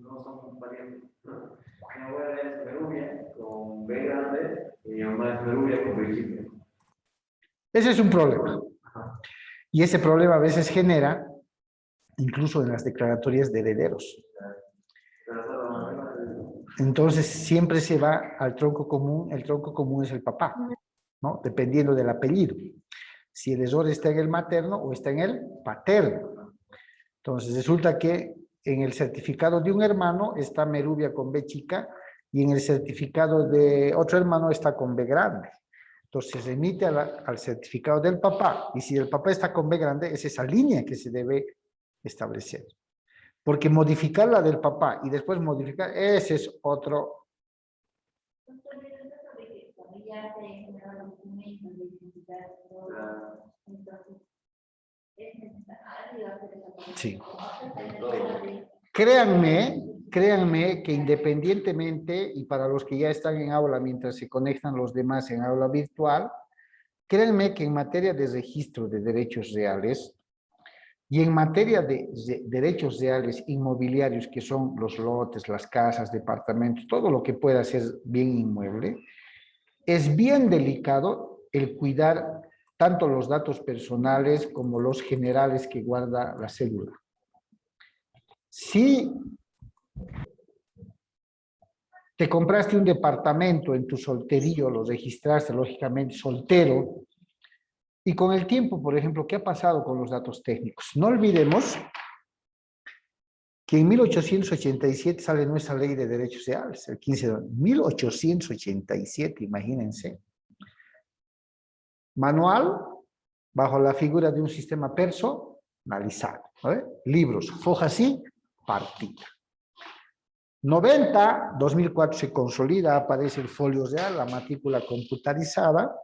no son parientes. Mi abuela es Merubia con B grande y mi mamá es Merubia con B chica. Ese es un problema. Y ese problema a veces genera, incluso en las declaratorias de herederos. Entonces siempre se va al tronco común. El tronco común es el papá, ¿no? Dependiendo del apellido. Si el error está en el materno o está en el paterno. Entonces resulta que en el certificado de un hermano está Merubia con B chica y en el certificado de otro hermano está con B grande. Entonces se emite al certificado del papá y si el papá está con B grande es esa línea que se debe establecer. Porque modificar la del papá y después modificar, ese es otro. Sí. Créanme que independientemente, y para los que ya están en aula mientras se conectan los demás en aula virtual, créanme que en materia de registro de derechos reales y en materia de derechos reales inmobiliarios, que son los lotes, las casas, departamentos, todo lo que pueda ser bien inmueble, es bien delicado el cuidar tanto los datos personales como los generales que guarda la cédula. Si te compraste un departamento en tu solterío, lo registraste lógicamente soltero, y con el tiempo, por ejemplo, ¿qué ha pasado con los datos técnicos? No olvidemos que en 1887 sale nuestra ley de derechos reales, el 15 de 1887, imagínense. Manual, bajo la figura de un sistema personalizado. ¿Vale? Libros, foja sí, partida. 90, 2004 se consolida, aparece el folio real, la matrícula computarizada,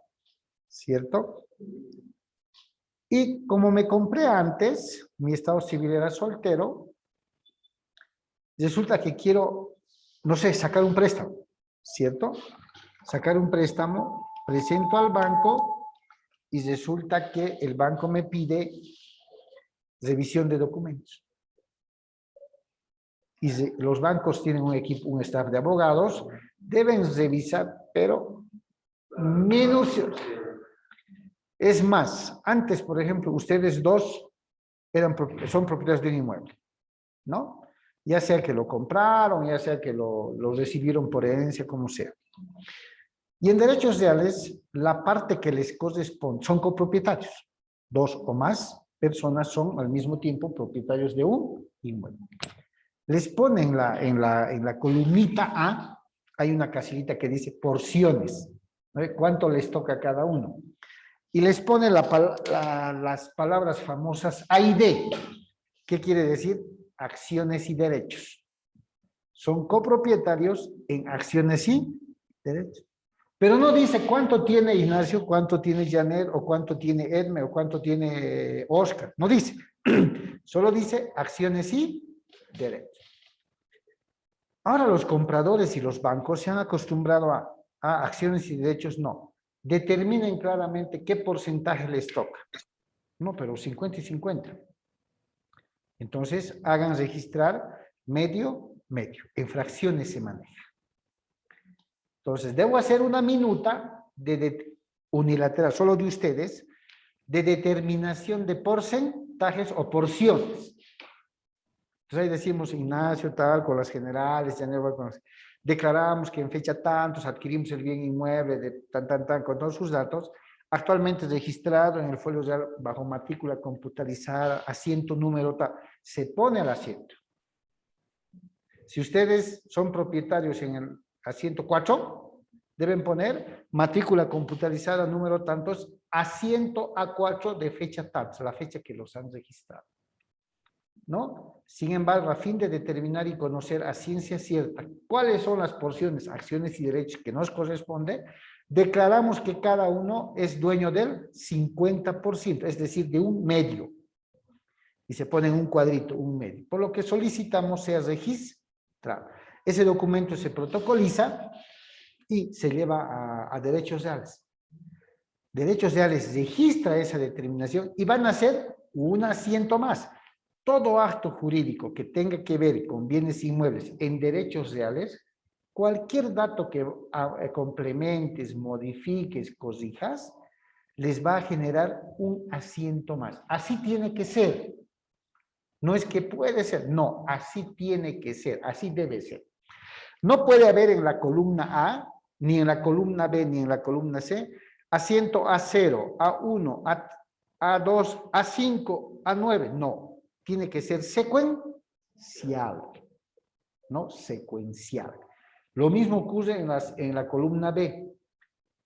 ¿cierto? Y como me compré antes, mi estado civil era soltero, resulta que quiero, no sé, sacar un préstamo, ¿cierto? Sacar un préstamo, presento al banco y resulta que el banco me pide revisión de documentos. Y los bancos tienen un equipo, un staff de abogados, deben revisar, pero minucioso. Es más, antes, por ejemplo, ustedes dos son propietarios de un inmueble, ¿no? Ya sea que lo compraron, ya sea que lo recibieron por herencia, como sea. Y en derechos reales, la parte que les corresponde, son copropietarios. Dos o más personas son al mismo tiempo propietarios de un inmueble. Les ponen en la columnita A, hay una casillita que dice porciones, ¿no? ¿Cuánto les toca a cada uno? Y les pone las palabras famosas A y D. ¿Qué quiere decir? Acciones y derechos. Son copropietarios en acciones y derechos. Pero no dice cuánto tiene Ignacio, cuánto tiene Janet, o cuánto tiene Edme, o cuánto tiene Oscar. No dice. Solo dice acciones y derechos. Ahora los compradores y los bancos se han acostumbrado a acciones y derechos, no. Determinen claramente qué porcentaje les toca. No, pero 50 y 50. Entonces, hagan registrar medio. En fracciones se maneja. Entonces, debo hacer una minuta unilateral, solo de ustedes, de determinación de porcentajes o porciones. Entonces ahí decimos Ignacio tal, con las generales, declaramos que en fecha tantos adquirimos el bien inmueble de tan, con todos sus datos, actualmente registrado en el folio real bajo matrícula computarizada, asiento número tal, se pone al asiento. Si ustedes son propietarios en el asiento 4, deben poner matrícula computarizada número tantos, asiento A4 de fecha tantos, la fecha que los han registrado. ¿No? Sin embargo, a fin de determinar y conocer a ciencia cierta cuáles son las porciones, acciones y derechos que nos corresponden, declaramos que cada uno es dueño del 50%, es decir, de un medio. Y se pone en un cuadrito, un medio. Por lo que solicitamos sea registrado. Ese documento se protocoliza y se lleva a derechos reales. Derechos reales registra esa determinación y van a ser un asiento más. todo acto jurídico que tenga que ver con bienes inmuebles en derechos reales, cualquier dato que complementes, modifiques, corrijas, les va a generar un asiento más. Así tiene que ser. No es que puede ser, no, así tiene que ser, así debe ser. No puede haber en la columna A, ni en la columna B, ni en la columna C, asiento A0, A1, A2, A5, A9. No, tiene que ser secuencial, ¿no? Secuencial. Lo mismo ocurre en la columna B,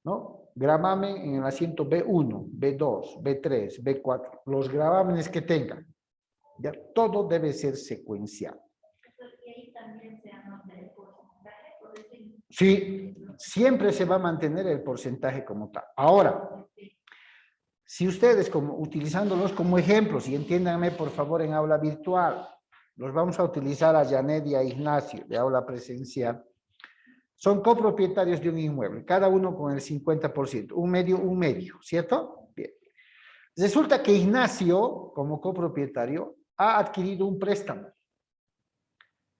¿no? Gravamen en el asiento B1, B2, B3, B4, los gravámenes que tengan. Ya, todo debe ser secuencial. Sí, siempre se va a mantener el porcentaje como tal. Ahora, si ustedes, utilizándolos como ejemplos, y entiéndanme por favor en aula virtual, los vamos a utilizar a Janet y a Ignacio de aula presencial, son copropietarios de un inmueble, cada uno con el 50%, un medio, ¿cierto? Bien. Resulta que Ignacio, como copropietario, ha adquirido un préstamo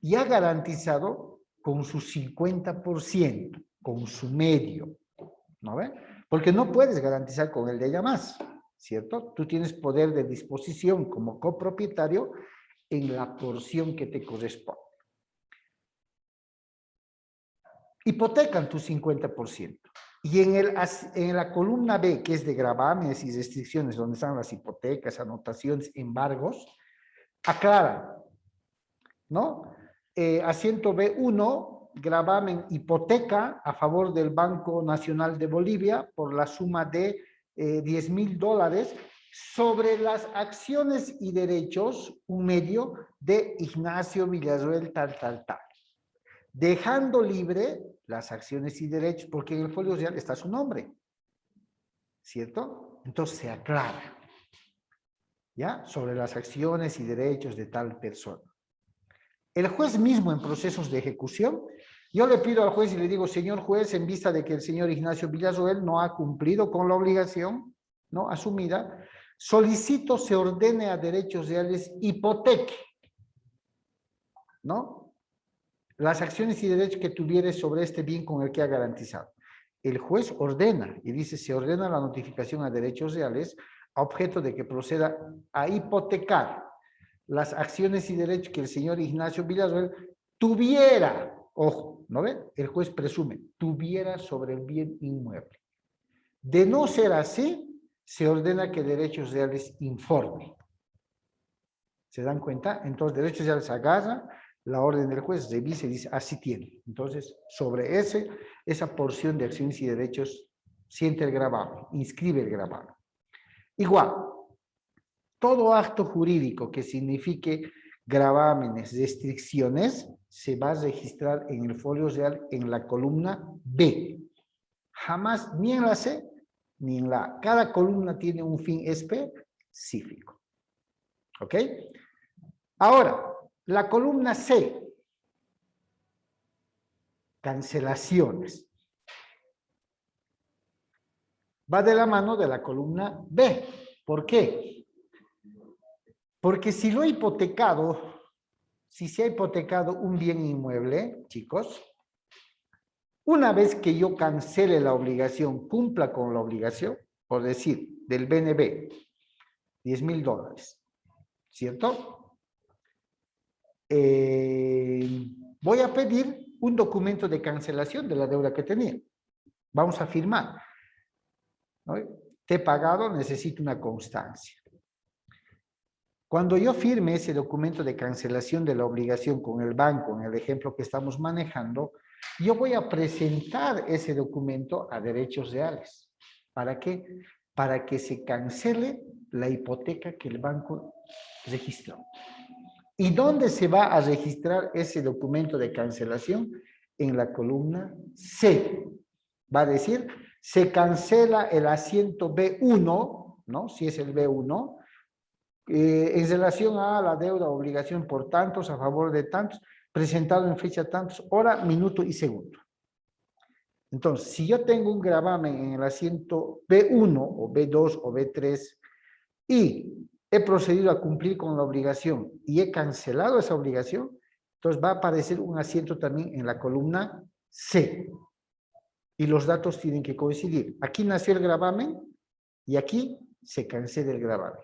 y ha garantizado con su 50%, con su medio, ¿no ve? Porque no puedes garantizar con el de ella más, ¿cierto? Tú tienes poder de disposición como copropietario en la porción que te corresponde. Hipotecan tu 50%. Y en la columna B, que es de gravámenes y restricciones, donde están las hipotecas, anotaciones, embargos, aclaran, ¿no? Asiento B1, gravamen hipoteca a favor del Banco Nacional de Bolivia por la suma de $10,000 sobre las acciones y derechos, un medio, de Ignacio Villarroel, tal. Dejando libre las acciones y derechos, porque en el folio real está su nombre, ¿cierto? Entonces se aclara, ¿ya? Sobre las acciones y derechos de tal persona. El juez mismo en procesos de ejecución, yo le pido al juez y le digo, señor juez, en vista de que el señor Ignacio Villarroel no ha cumplido con la obligación, ¿no?, asumida, solicito se ordene a derechos reales hipoteque, ¿no?, las acciones y derechos que tuviere sobre este bien con el que ha garantizado. El juez ordena y dice, se ordena la notificación a derechos reales a objeto de que proceda a hipotecar las acciones y derechos que el señor Ignacio Villarroel tuviera, ojo, ¿no ven? El juez presume, tuviera sobre el bien inmueble. De no ser así, se ordena que derechos reales informe. ¿Se dan cuenta? Entonces, derechos reales agarra la orden del juez, revisa y dice, así tiene. Entonces, sobre esa porción de acciones y derechos, siente el gravamen, inscribe el gravamen. Igual, todo acto jurídico que signifique gravámenes, restricciones, se va a registrar en el folio real en la columna B. Jamás, ni en la C, ni en la A. Cada columna tiene un fin específico. ¿Ok? Ahora, la columna C, cancelaciones, va de la mano de la columna B. ¿Por qué? Porque si lo he hipotecado, si se ha hipotecado un bien inmueble, chicos, una vez que yo cancele la obligación, cumpla con la obligación, por decir, del BNB, $10,000, ¿cierto? Voy a pedir un documento de cancelación de la deuda que tenía. Vamos a firmar, ¿no? Te he pagado, necesito una constancia. Cuando yo firme ese documento de cancelación de la obligación con el banco, en el ejemplo que estamos manejando, yo voy a presentar ese documento a derechos reales. ¿Para qué? Para que se cancele la hipoteca que el banco registró. ¿Y dónde se va a registrar ese documento de cancelación? En la columna C. Va a decir, se cancela el asiento B1, ¿no? Si es el B1, en relación a la deuda o obligación por tantos, a favor de tantos, presentado en fecha tantos, hora, minuto y segundo. Entonces, si yo tengo un gravamen en el asiento B1 o B2 o B3 y he procedido a cumplir con la obligación y he cancelado esa obligación, entonces va a aparecer un asiento también en la columna C. Y los datos tienen que coincidir. Aquí nació el gravamen y aquí se cancela el gravamen.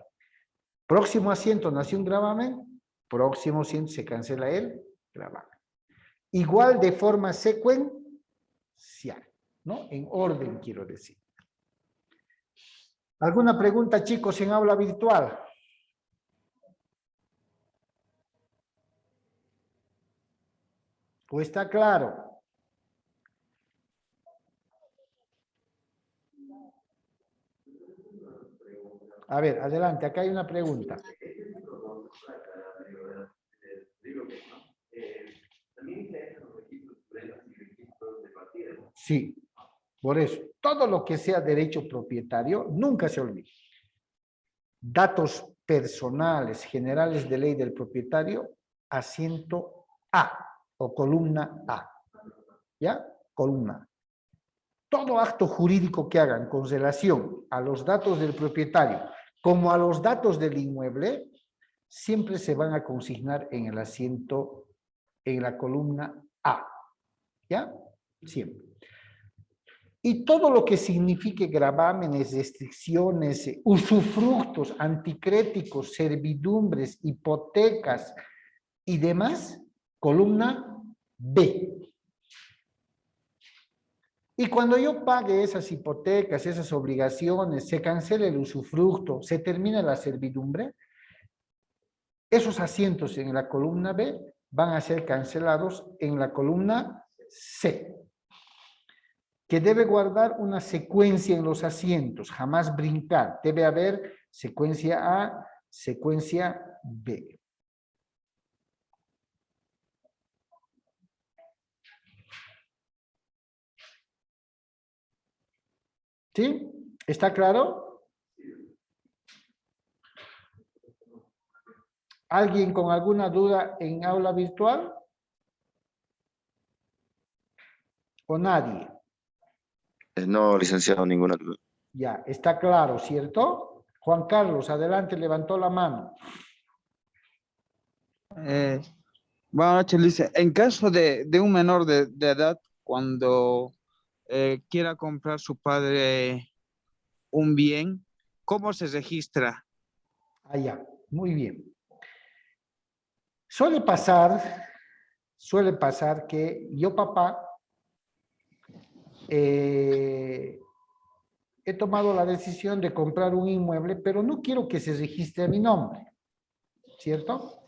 Próximo asiento nació un gravamen, próximo asiento se cancela el gravamen. Igual de forma secuencial, ¿no? En orden, quiero decir. ¿Alguna pregunta, chicos, en aula virtual? ¿O está claro? A ver, adelante, acá hay una pregunta. Sí, por eso, todo lo que sea derecho propietario, nunca se olvide. Datos personales generales de ley del propietario, asiento A o columna A. ¿Ya? Columna A. Todo acto jurídico que hagan con relación a los datos del propietario como a los datos del inmueble, siempre se van a consignar en el asiento, en la columna A. ¿Ya? Siempre. Y todo lo que signifique gravámenes, restricciones, usufructos, anticréticos, servidumbres, hipotecas y demás, columna B. Y cuando yo pague esas hipotecas, esas obligaciones, se cancela el usufructo, se termina la servidumbre, esos asientos en la columna B van a ser cancelados en la columna C, que debe guardar una secuencia en los asientos, jamás brincar. Debe haber secuencia A, secuencia B. ¿Sí? ¿Está claro? ¿Alguien con alguna duda en aula virtual? ¿O nadie? No, licenciado, ninguna duda. Ya, está claro, ¿cierto? Juan Carlos, adelante, levantó la mano. Buenas noches, Lice. En caso de un menor de edad, cuando quiera comprar su padre un bien, ¿cómo se registra? Allá, muy bien. Suele pasar que yo, papá, he tomado la decisión de comprar un inmueble, pero no quiero que se registre a mi nombre, ¿cierto?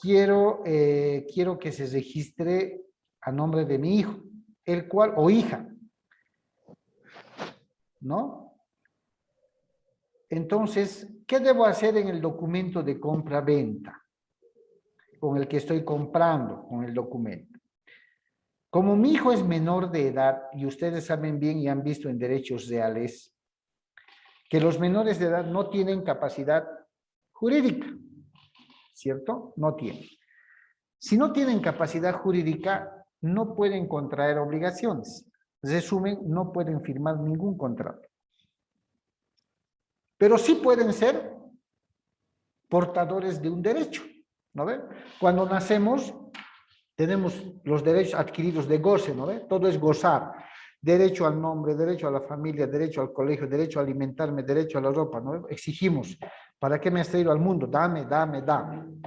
Quiero que se registre a nombre de mi hijo, el cual, o hija, ¿no? Entonces, ¿qué debo hacer en el documento de compra-venta? Con el que estoy comprando, con el documento. Como mi hijo es menor de edad, y ustedes saben bien y han visto en derechos reales, que los menores de edad no tienen capacidad jurídica, ¿cierto? No tienen. Si no tienen capacidad jurídica, no pueden contraer obligaciones. Resumen, no pueden firmar ningún contrato. Pero sí pueden ser portadores de un derecho, ¿no ve? Cuando nacemos, tenemos los derechos adquiridos de goce, ¿no ve? Todo es gozar. Derecho al nombre, derecho a la familia, derecho al colegio, derecho a alimentarme, derecho a la ropa, ¿no? Exigimos, ¿para qué me has traído al mundo? Dame, dame, dame.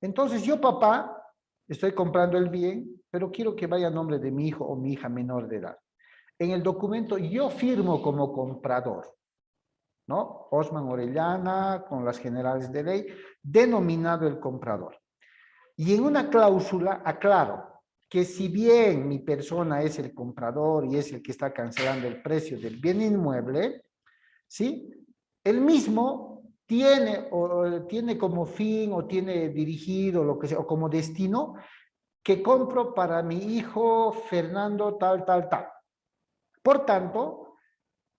Entonces yo, papá, estoy comprando el bien, pero quiero que vaya a nombre de mi hijo o mi hija menor de edad. En el documento yo firmo como comprador, ¿no? Osman Orellana, con las generales de ley, denominado el comprador. Y en una cláusula aclaro que si bien mi persona es el comprador y es el que está cancelando el precio del bien inmueble, ¿sí? El mismo tiene como fin o tiene dirigido, lo que sea, o como destino, que compro para mi hijo Fernando tal, tal, tal. Por tanto,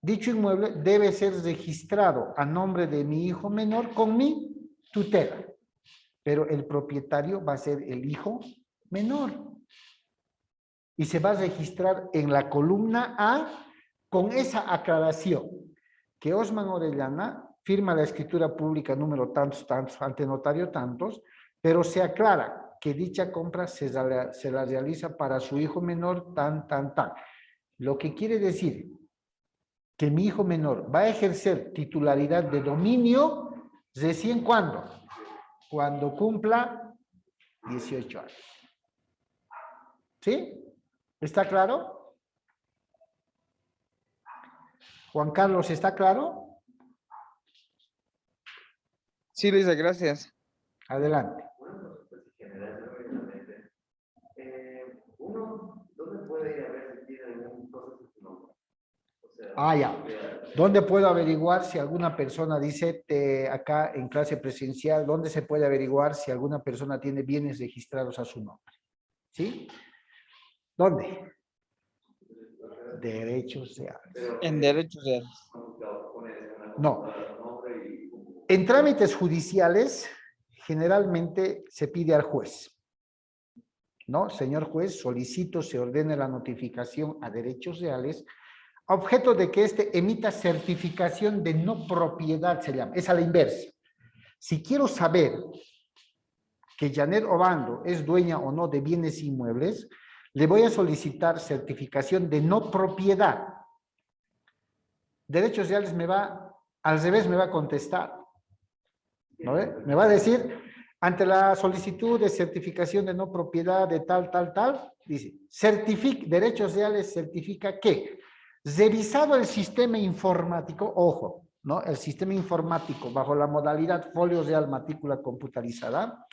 dicho inmueble debe ser registrado a nombre de mi hijo menor con mi tutela. Pero el propietario va a ser el hijo menor. Y se va a registrar en la columna A con esa aclaración, que Osman Orellana firma la escritura pública número tantos, tantos, ante notario tantos, pero se aclara que dicha compra se la realiza para su hijo menor tan, tan, tan. Lo que quiere decir que mi hijo menor va a ejercer titularidad de dominio recién cuando cumpla 18 años. ¿Sí? ¿Está claro? Juan Carlos, ¿está claro? Sí, Luisa, gracias. Adelante. Una consulta así general, rápidamente. Uno, ¿dónde puede ir a ver si tiene algún proceso en su nombre? O sea, Ya. ¿Dónde puedo averiguar si alguna persona, dice acá en clase presencial, dónde se puede averiguar si alguna persona tiene bienes registrados a su nombre? ¿Sí? ¿Dónde? Derechos reales. En derechos reales. No. En trámites judiciales, generalmente se pide al juez. ¿No? Señor juez, solicito se ordene la notificación a derechos reales a objeto de que éste emita certificación de no propiedad, se llama. Es a la inversa. Si quiero saber que Janet Obando es dueña o no de bienes inmuebles, le voy a solicitar certificación de no propiedad. Derechos reales al revés me va a contestar. ¿No ve? Me va a decir, ante la solicitud de certificación de no propiedad de tal, tal, tal, dice, derechos reales certifica que, revisado el sistema informático, ojo, ¿no? El sistema informático bajo la modalidad folio real matrícula computarizada,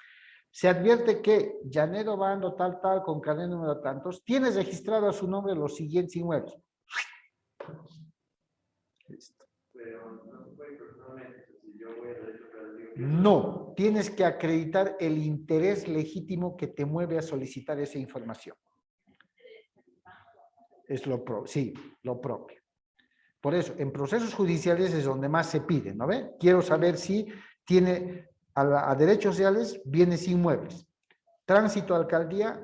se advierte que Janet Obando tal, tal, con carnet número tantos, tiene registrado a su nombre los siguientes inmuebles. Listo. Pero no se puede personalmente, si yo voy a derecho real, No, tienes que acreditar el interés legítimo que te mueve a solicitar esa información. Es lo propio, sí, lo propio. Por eso, en procesos judiciales es donde más se pide, ¿no ve? Quiero saber si tiene a derechos reales bienes inmuebles. Tránsito, alcaldía,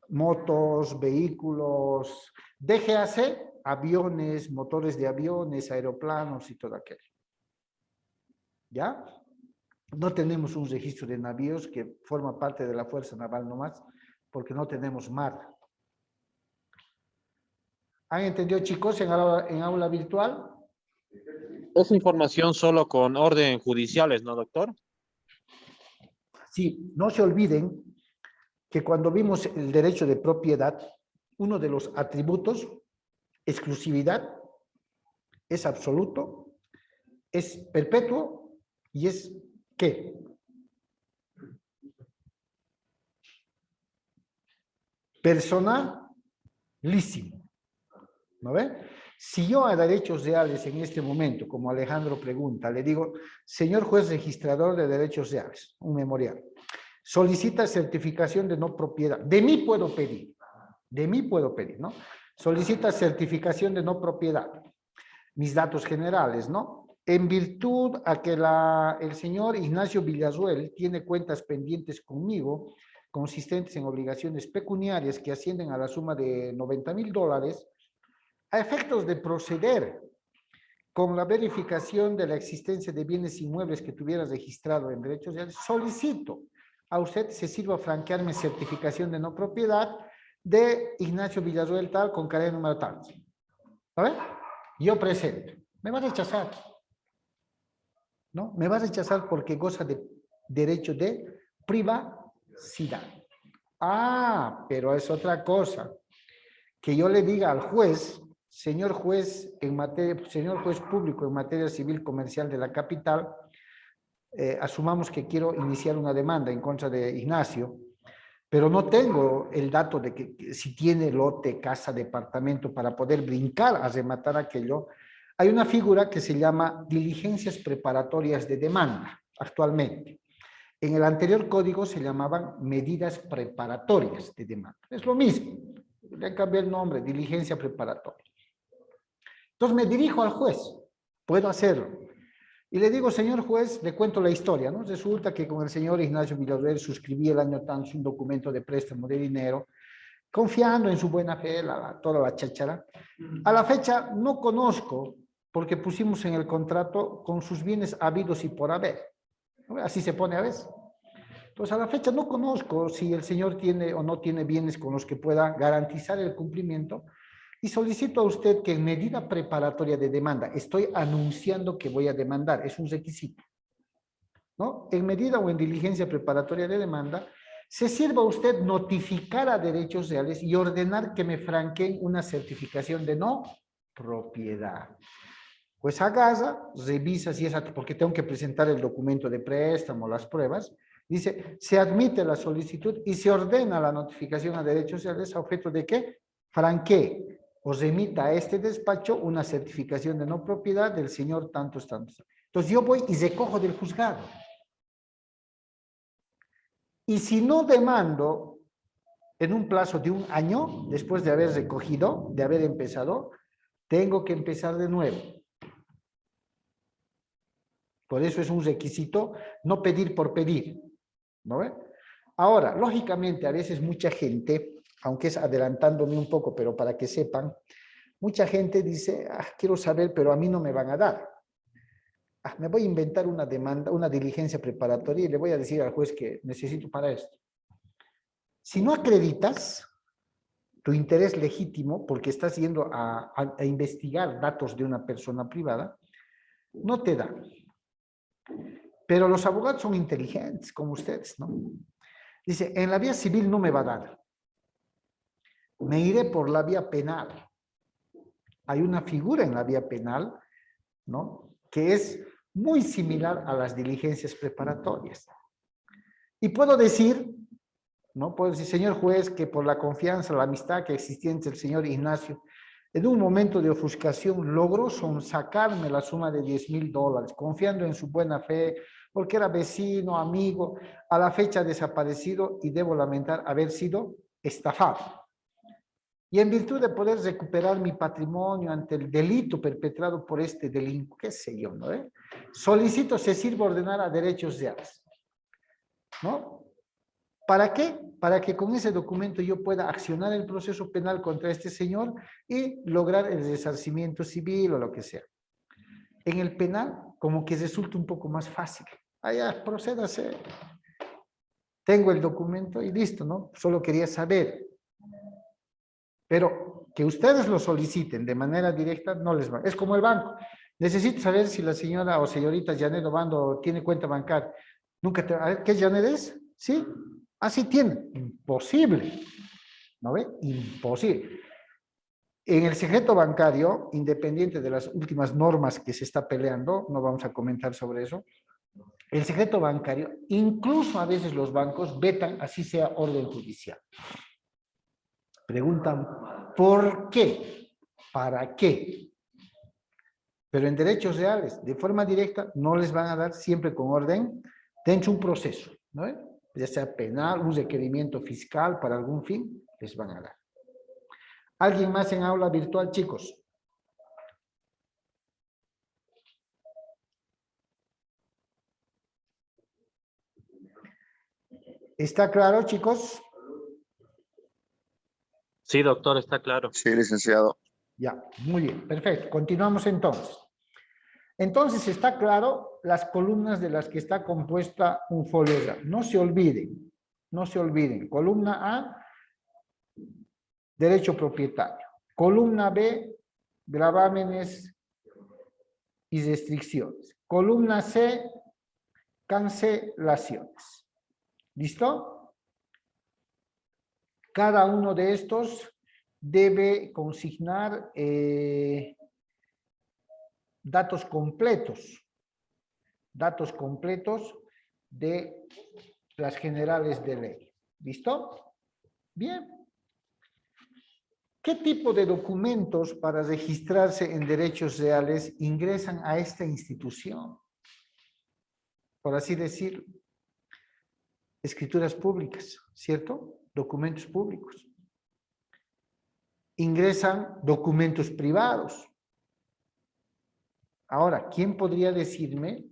motos, vehículos, DGAC, aviones, motores de aviones, aeroplanos y todo aquello. ¿Ya? No tenemos un registro de navíos que forma parte de la Fuerza Naval nomás, porque no tenemos mar. ¿Han entendido, chicos, en aula virtual? Es información solo con orden judiciales, ¿no, doctor? Sí, no se olviden que cuando vimos el derecho de propiedad, uno de los atributos, exclusividad, es absoluto, es perpetuo y es ¿qué? Personalísimo. ¿No ve? Si yo a derechos reales en este momento, como Alejandro pregunta, le digo, señor juez registrador de derechos reales, un memorial, solicita certificación de no propiedad, de mí puedo pedir, ¿no? Solicita certificación de no propiedad, mis datos generales, ¿no? En virtud a que el señor Ignacio Villarruel tiene cuentas pendientes conmigo, consistentes en obligaciones pecuniarias que ascienden a la suma de $90,000, a efectos de proceder con la verificación de la existencia de bienes inmuebles que tuviera registrado en derechos reales, solicito a usted se sirva franquearme certificación de no propiedad de Ignacio Villarruel tal con carnet número tal. ¿Vale? Yo presento. Me va a rechazar. ¿No? Me va a rechazar porque goza de derecho de privacidad. Ah, pero es otra cosa. Que yo le diga al juez, señor juez público en materia civil comercial de la capital, asumamos que quiero iniciar una demanda en contra de Ignacio, pero no tengo el dato de que si tiene lote, casa, departamento para poder brincar a rematar aquello. Hay una figura que se llama diligencias preparatorias de demanda actualmente. En el anterior código se llamaban medidas preparatorias de demanda. Es lo mismo. Le cambié el nombre, diligencia preparatoria. Entonces me dirijo al juez, puedo hacerlo. Y le digo, señor juez, le cuento la historia, ¿no? Resulta que con el señor Ignacio Villarruel suscribí el año tanto un documento de préstamo de dinero, confiando en su buena fe, toda la cháchara. A la fecha no conozco porque pusimos en el contrato con sus bienes habidos y por haber. Así se pone a veces. Entonces, a la fecha no conozco si el señor tiene o no tiene bienes con los que pueda garantizar el cumplimiento y solicito a usted que en medida preparatoria de demanda, estoy anunciando que voy a demandar, es un requisito, ¿no? En medida o en diligencia preparatoria de demanda, se sirva usted notificar a derechos reales y ordenar que me franqueen una certificación de no propiedad. Pues agarra, revisa si es, porque tengo que presentar el documento de préstamo, las pruebas, dice, se admite la solicitud y se ordena la notificación a derechos reales a objeto de que franquee o remita a este despacho una certificación de no propiedad del señor tantos. Entonces yo voy y recojo del juzgado. Y si no demando en un plazo de 1 año, después de haber recogido, de haber empezado, tengo que empezar de nuevo. Por eso es un requisito no pedir por pedir, ¿no ve? Ahora, lógicamente, a veces mucha gente, aunque es adelantándome un poco, pero para que sepan, mucha gente dice, quiero saber, pero a mí no me van a dar. Me voy a inventar una demanda, una diligencia preparatoria y le voy a decir al juez que necesito para esto. Si no acreditas tu interés legítimo, porque estás yendo a investigar datos de una persona privada, no te da. Pero los abogados son inteligentes, como ustedes, ¿no? Dice, en la vía civil no me va a dar. Me iré por la vía penal. Hay una figura en la vía penal, ¿no? Que es muy similar a las diligencias preparatorias. Y puedo decir, ¿no? Puedo decir, señor juez, que por la confianza, la amistad que existía entre el señor Ignacio, en un momento de ofuscación logró sacarme la suma de $10,000, confiando en su buena fe, porque era vecino, amigo, a la fecha desaparecido y debo lamentar haber sido estafado. Y en virtud de poder recuperar mi patrimonio ante el delito perpetrado por este delincuente, qué sé yo, ¿no? Solicito se sirva ordenar a derechos reales, ¿no? ¿Para qué? Para que con ese documento yo pueda accionar el proceso penal contra este señor y lograr el resarcimiento civil o lo que sea. En el penal, como que resulta un poco más fácil. Allá, procédase. Tengo el documento y listo, ¿no? Solo quería saber. Pero que ustedes lo soliciten de manera directa, no les va. Es como el banco. Necesito saber si la señora o señorita Janet Obando tiene cuenta bancaria. Nunca te... A ver, ¿qué Janet es? ¿Sí? Así tiene. Imposible. ¿No ve? Imposible. En el secreto bancario, independiente de las últimas normas que se está peleando, no vamos a comentar sobre eso, el secreto bancario, incluso a veces los bancos vetan, así sea orden judicial. Preguntan, ¿por qué? ¿Para qué? Pero en derechos reales, de forma directa, no les van a dar siempre con orden dentro de un proceso, ¿no? Ya sea penal, un requerimiento fiscal para algún fin, les van a dar. ¿Alguien más en aula virtual, chicos? ¿Está claro, chicos? Sí, doctor, está claro. Sí, licenciado. Ya, muy bien, perfecto. Continuamos entonces. Entonces, está claro las columnas de las que está compuesta un folio. No se olviden, no se olviden. Columna A, derecho propietario. Columna B, gravámenes y restricciones. Columna C, cancelaciones. ¿Listo? Cada uno de estos debe consignar datos completos de las generales de ley. ¿Listo? Bien. ¿Qué tipo de documentos para registrarse en derechos reales ingresan a esta institución? Por así decirlo. Escrituras públicas, ¿cierto? Documentos públicos. Ingresan documentos privados. Ahora, ¿quién podría decirme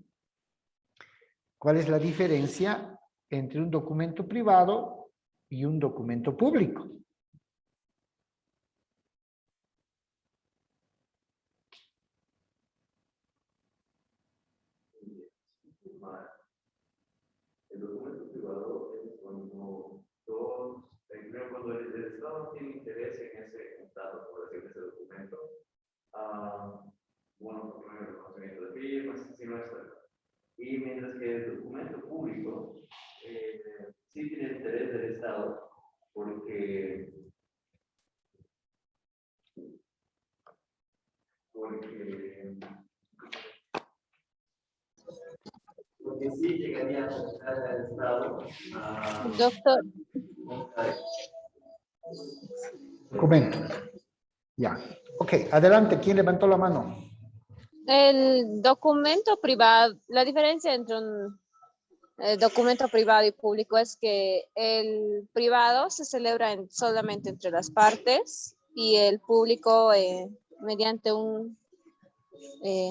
cuál es la diferencia entre un documento privado y un documento público? no tiene interés en ese contrato, por decir, ese documento, bueno, porque no hay reconocimiento de firmas, si no está. Y mientras que el documento público sí tiene interés del Estado, porque sí llegaría a afectar al Estado Doctor, Documento. Ya. Ok, adelante. ¿Quién levantó la mano? el documento privado, la diferencia entre un documento privado y público es que el privado se celebra solamente entre las partes y el público mediante un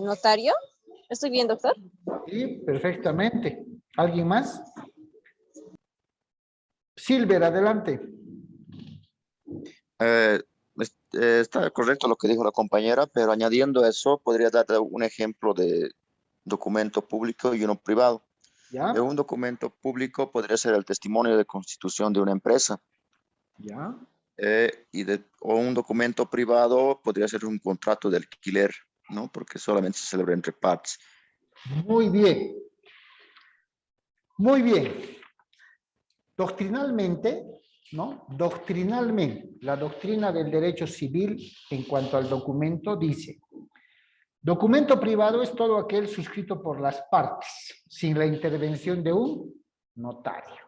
notario. ¿Estoy bien, doctor? Sí, perfectamente. ¿Alguien más? Silver, adelante. Está correcto lo que dijo la compañera, pero añadiendo eso, podría dar un ejemplo de documento público y uno privado. ¿Ya? Un documento público podría ser el testimonio de constitución de una empresa, ¿Ya? o un documento privado podría ser un contrato de alquiler, ¿no? Porque solamente se celebra entre partes. Muy bien. Muy bien. Doctrinalmente, ¿no? Doctrinalmente, la doctrina del derecho civil en cuanto al documento dice: documento privado es todo aquel suscrito por las partes, sin la intervención de un notario.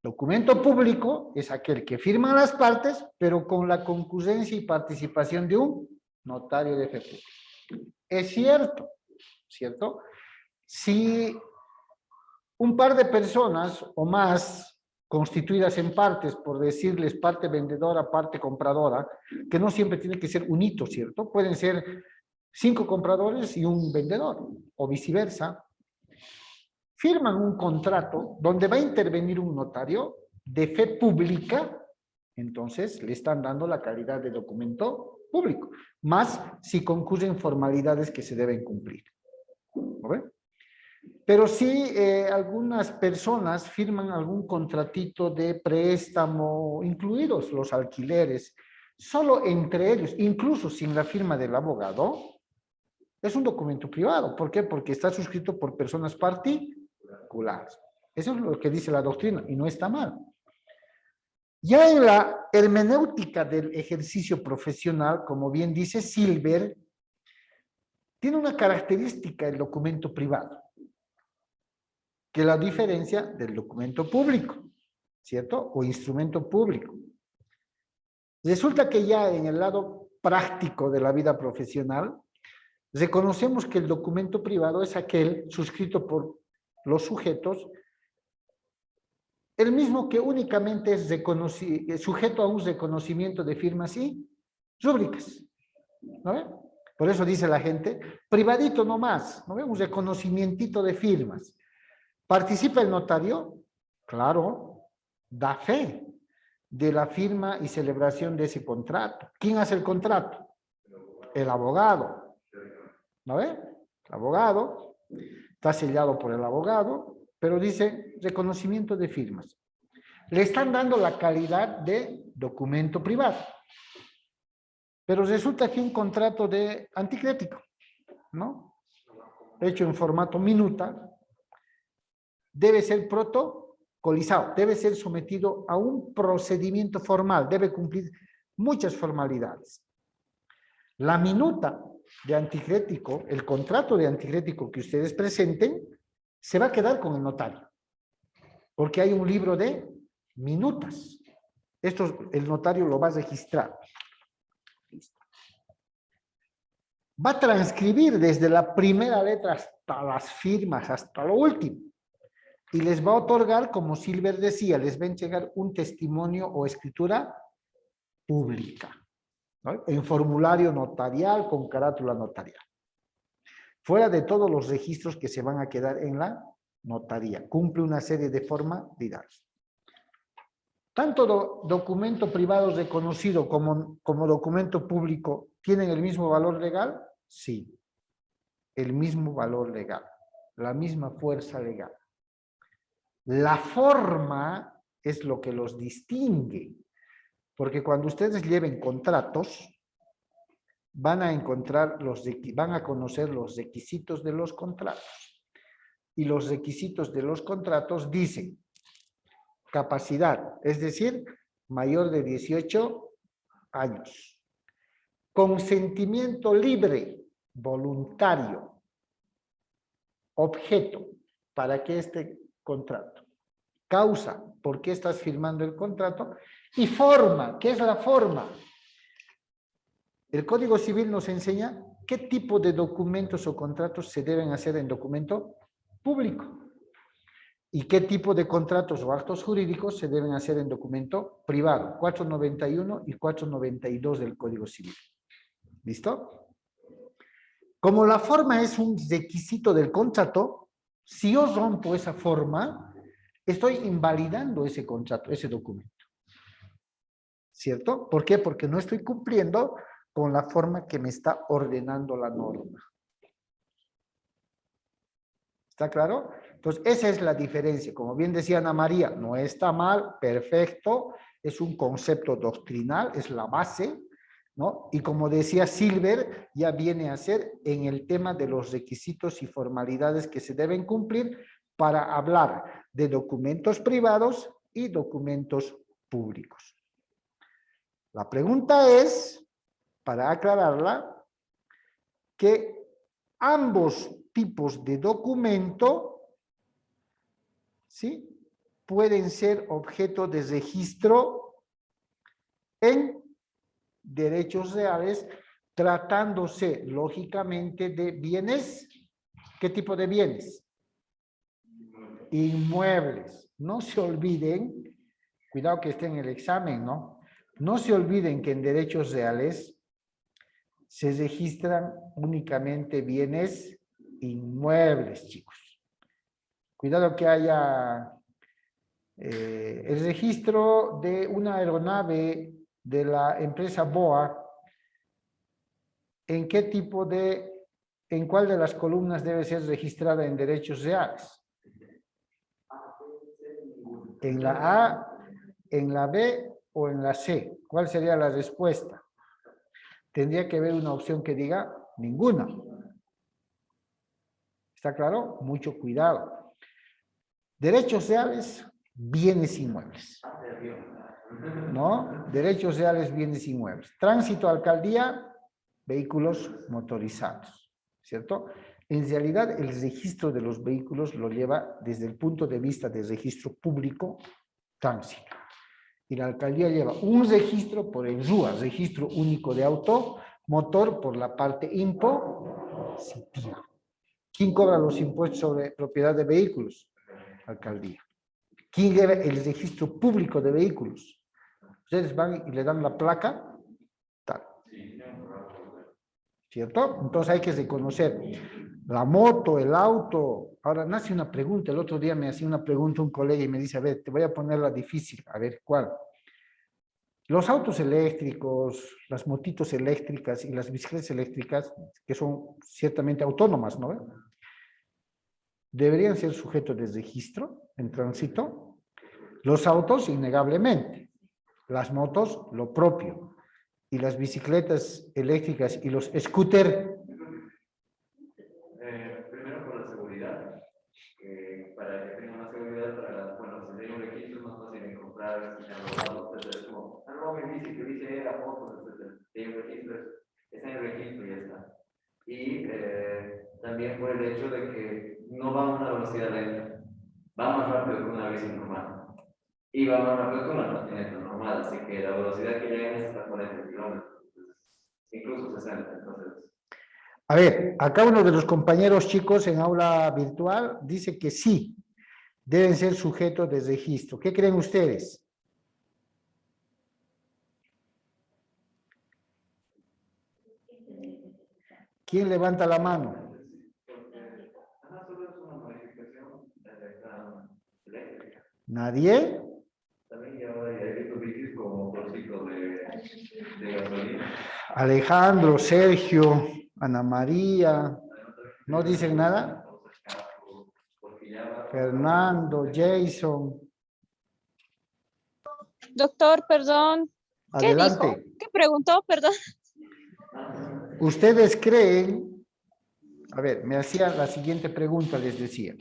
Documento público es aquel que firman las partes, pero con la concurrencia y participación de un notario de fe pública. Es cierto, ¿cierto? Si un par de personas o más constituidas en partes, por decirles parte vendedora, parte compradora, que no siempre tiene que ser un hito, ¿cierto? Pueden ser 5 compradores y un vendedor, o viceversa. Firman un contrato donde va a intervenir un notario de fe pública, entonces le están dando la calidad de documento público, más si concurren formalidades que se deben cumplir. ¿No ve? Pero si algunas personas firman algún contratito de préstamo, incluidos los alquileres, solo entre ellos, incluso sin la firma del abogado, es un documento privado. ¿Por qué? Porque está suscrito por personas particulares. Eso es lo que dice la doctrina y no está mal. Ya en la hermenéutica del ejercicio profesional, como bien dice Silver, tiene una característica el documento privado, que la diferencia del documento público, ¿cierto? O instrumento público. Resulta que ya en el lado práctico de la vida profesional, reconocemos que el documento privado es aquel suscrito por los sujetos, el mismo que únicamente es sujeto a un reconocimiento de firmas y rúbricas. ¿No ve? Por eso dice la gente, privadito nomás, ¿no ve? Un reconocimiento de firmas. ¿Participa el notario? Claro, da fe de la firma y celebración de ese contrato. ¿Quién hace el contrato? El abogado. ¿No ve? El abogado está sellado por el abogado, pero dice reconocimiento de firmas. Le están dando la calidad de documento privado. Pero resulta que un contrato de anticrético, ¿no? Hecho en formato minuta, debe ser protocolizado, debe ser sometido a un procedimiento formal, debe cumplir muchas formalidades. La minuta de anticrético, el contrato de anticrético que ustedes presenten, se va a quedar con el notario, porque hay un libro de minutas. Esto el notario lo va a registrar. Va a transcribir desde la primera letra hasta las firmas, hasta lo último. Y les va a otorgar, como Silver decía, les va a entregar un testimonio o escritura pública, ¿no? En formulario notarial, con carátula notarial. Fuera de todos los registros que se van a quedar en la notaría. Cumple una serie de formalidades. Tanto documento privado reconocido como documento público tienen el mismo valor legal. Sí, el mismo valor legal, la misma fuerza legal. La forma es lo que los distingue. Porque cuando ustedes lleven contratos, van a conocer los requisitos de los contratos. Y los requisitos de los contratos dicen capacidad, es decir, mayor de 18 años. Consentimiento libre, voluntario. Objeto, ¿para qué este contrato? Causa, ¿por qué estás firmando el contrato? Y forma, ¿qué es la forma? El Código Civil nos enseña qué tipo de documentos o contratos se deben hacer en documento público y qué tipo de contratos o actos jurídicos se deben hacer en documento privado, 491 y 492 del Código Civil. ¿Listo? Como la forma es un requisito del contrato, si yo rompo esa forma, estoy invalidando ese contrato, ese documento. ¿Cierto? ¿Por qué? Porque no estoy cumpliendo con la forma que me está ordenando la norma. ¿Está claro? Entonces, esa es la diferencia. Como bien decía Ana María, no está mal, perfecto, es un concepto doctrinal, es la base, ¿no? Y como decía Silver, ya viene a ser en el tema de los requisitos y formalidades que se deben cumplir para hablar de documentos privados y documentos públicos. La pregunta es, para aclararla, que ambos tipos de documento, ¿sí?, pueden ser objeto de registro en derechos reales, tratándose lógicamente de bienes. ¿Qué tipo de bienes? Inmuebles. No se olviden, cuidado que esté en el examen, ¿no? No se olviden que en derechos reales se registran únicamente bienes inmuebles, chicos. Cuidado que haya el registro de una aeronave de la empresa BOA. ¿En qué tipo de, en cuál de las columnas debe ser registrada en derechos reales? ¿En la A, en la B o en la C? ¿Cuál sería la respuesta? Tendría que haber una opción que diga ninguna. ¿Está claro? Mucho cuidado. Derechos reales, bienes inmuebles. ¿No? Derechos reales, bienes inmuebles. Tránsito, alcaldía, vehículos motorizados. ¿Cierto? En realidad, el registro de los vehículos lo lleva desde el punto de vista del registro público, tránsito. Y la alcaldía lleva un registro por el RUA, registro único de auto, motor por la parte impositiva. ¿Quién cobra los impuestos sobre propiedad de vehículos? Alcaldía. ¿Quién lleva el registro público de vehículos? Ustedes van y le dan la placa, tal. ¿Cierto? Entonces hay que reconocer la moto, el auto. Ahora nace una pregunta. El otro día me hacía una pregunta un colega y me dice, a ver, te voy a poner la difícil. A ver, ¿cuál? Los autos eléctricos, las motitos eléctricas y las bicicletas eléctricas, que son ciertamente autónomas, ¿no? ¿Deberían ser sujetos de registro en tránsito? Los autos, innegablemente. Las motos, lo propio. Y las bicicletas eléctricas y los scooters. Primero por la seguridad. Para que tengan más seguridad, para, bueno, si hay un registro es más fácil encontrar si se han robado, etc. Es como, han robado mi bici, que dice era fotos, etc. Si hay un registro, está en el registro y ya está. Y también por el hecho de que no va a una velocidad lenta, va más rápido que una bici normal. Y va más rápido que una patineta normal, así que la velocidad que llegan es hasta 40 kilómetros, incluso 60, entonces. A ver, acá uno de los compañeros chicos en aula virtual dice que sí, deben ser sujetos de registro. ¿Qué creen ustedes? ¿Quién levanta la mano? ¿Nadie? Alejandro, Sergio, Ana María, ¿no dicen nada? Fernando, Jason. Doctor, perdón, ¿Qué dijo? Adelante. ¿Qué preguntó? Perdón. ¿Ustedes creen? A ver, me hacía la siguiente pregunta, les decía.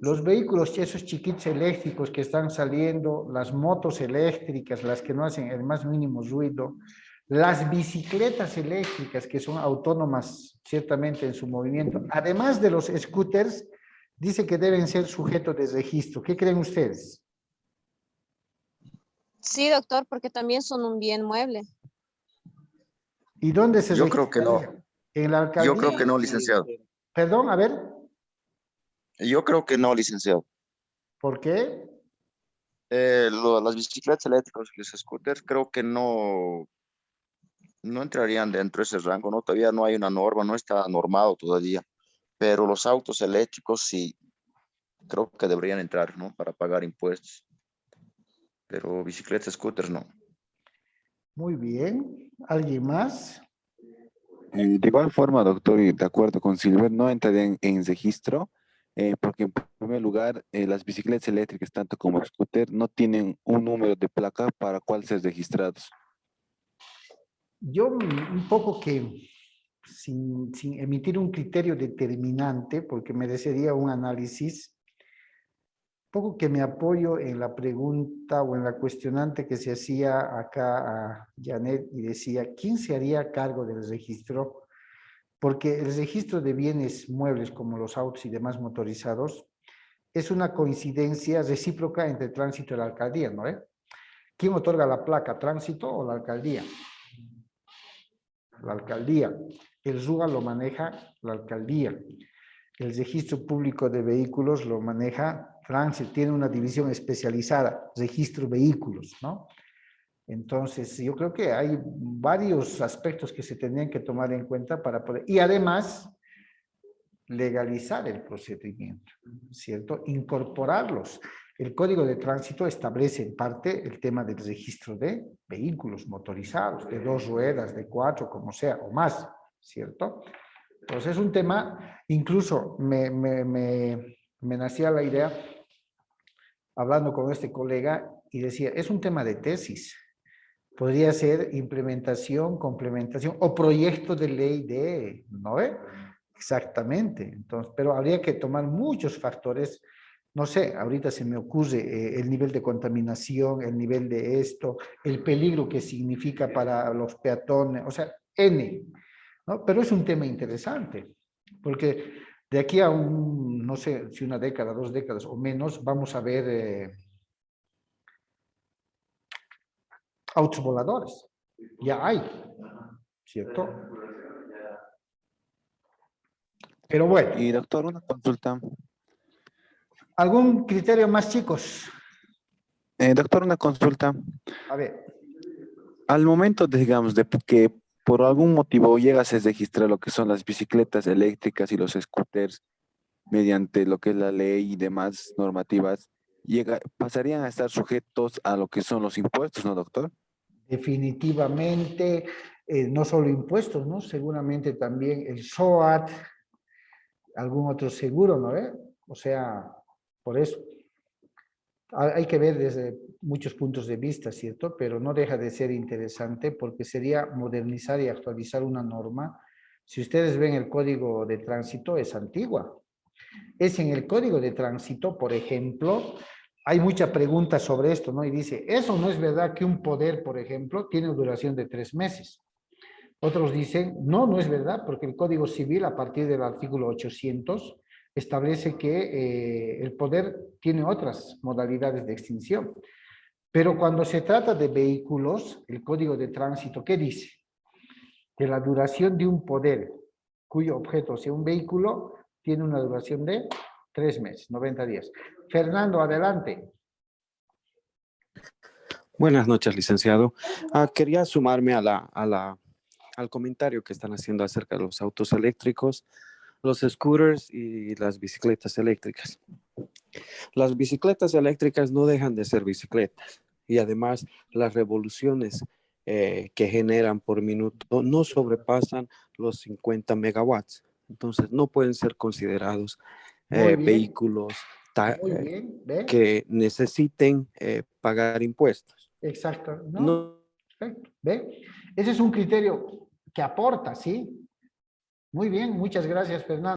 Los vehículos, esos chiquitos eléctricos que están saliendo, las motos eléctricas, las que no hacen el más mínimo ruido, las bicicletas eléctricas que son autónomas ciertamente en su movimiento, además de los scooters, dice que deben ser sujetos de registro. ¿Qué creen ustedes? Sí, doctor, porque también son un bien mueble. ¿Y dónde se Yo creo que no. registraría? ¿En la Yo creo alcaldía? que no, licenciado. Perdón, a ver, Yo creo que no, licenciado. ¿por qué? Las bicicletas eléctricas y los scooters creo que no entrarían dentro de ese rango, ¿no? Todavía no hay una norma, no está normado todavía. Pero los autos eléctricos sí, creo que deberían entrar, ¿no? Para pagar impuestos. Pero bicicletas, scooters, no. Muy bien. ¿Alguien más? De igual forma, doctor, y de acuerdo con Silver, no entrarían en registro, porque en primer lugar, las bicicletas eléctricas, tanto como scooter, no tienen un número de placa para cual ser registrados. Yo un poco que sin emitir un criterio determinante, porque merecería un análisis, poco que me apoyo en la pregunta o en la cuestionante que se hacía acá a Janet y decía, ¿quién se haría cargo del registro? Porque el registro de bienes muebles como los autos y demás motorizados es una coincidencia recíproca entre tránsito y la alcaldía, ¿no? ¿Quién otorga la placa, tránsito o la alcaldía? La alcaldía. El RUA lo maneja la alcaldía. El registro público de vehículos lo maneja tránsito, tiene una división especializada, registro vehículos, ¿no? Entonces, yo creo que hay varios aspectos que se tendrían que tomar en cuenta para poder, y además, legalizar el procedimiento, ¿cierto? Incorporarlos. El Código de Tránsito establece en parte el tema del registro de vehículos motorizados, de 2 ruedas, de 4, como sea, o más, ¿cierto? Entonces es un tema, incluso me nacía la idea, hablando con este colega, y decía, es un tema de tesis. Podría ser implementación, complementación o proyecto de ley de, ¿no ve? Exactamente. Entonces, pero habría que tomar muchos factores. No sé, ahorita se me ocurre el nivel de contaminación, el nivel de esto, el peligro que significa para los peatones, o sea, N, ¿no? Pero es un tema interesante, porque de aquí a un, no sé, si una década, 2 décadas o menos, vamos a ver autos voladores. Ya hay, ¿cierto? Pero bueno, Y doctor, una consulta. ¿algún criterio más, chicos? Doctor, una consulta. A ver, Al momento, digamos, de que por algún motivo llegas a registrar lo que son las bicicletas eléctricas y los scooters mediante lo que es la ley y demás normativas, pasarían a estar sujetos a lo que son los impuestos, ¿no, doctor? definitivamente, no solo impuestos, ¿no? Seguramente también el SOAT, algún otro seguro, ¿no? O sea, por eso. Hay que ver desde muchos puntos de vista, ¿cierto? Pero no deja de ser interesante porque sería modernizar y actualizar una norma. Si ustedes ven el código de tránsito, es antigua. Es en el código de tránsito, por ejemplo, hay mucha pregunta sobre esto, ¿no? Y dice, eso no es verdad que un poder, por ejemplo, tiene duración de 3 meses. Otros dicen, no, no es verdad, porque el Código Civil, a partir del artículo 800, establece que el poder tiene otras modalidades de extinción. Pero cuando se trata de vehículos, el Código de Tránsito, ¿qué dice? Que la duración de un poder cuyo objeto sea un vehículo tiene una duración de 3 meses, 90 días. Fernando, adelante. Buenas noches, licenciado. Quería sumarme al comentario que están haciendo acerca de los autos eléctricos, los scooters y las bicicletas eléctricas. Las bicicletas eléctricas no dejan de ser bicicletas y además las revoluciones que generan por minuto no sobrepasan los 50 megawatts. Entonces no pueden ser considerados Muy bien, vehículos muy bien. ¿Ve? que necesiten pagar impuestos. Exacto. ¿no? No, Perfecto. ¿Ve? Ese es un criterio que aporta, ¿sí? Muy bien, muchas gracias, Fernando.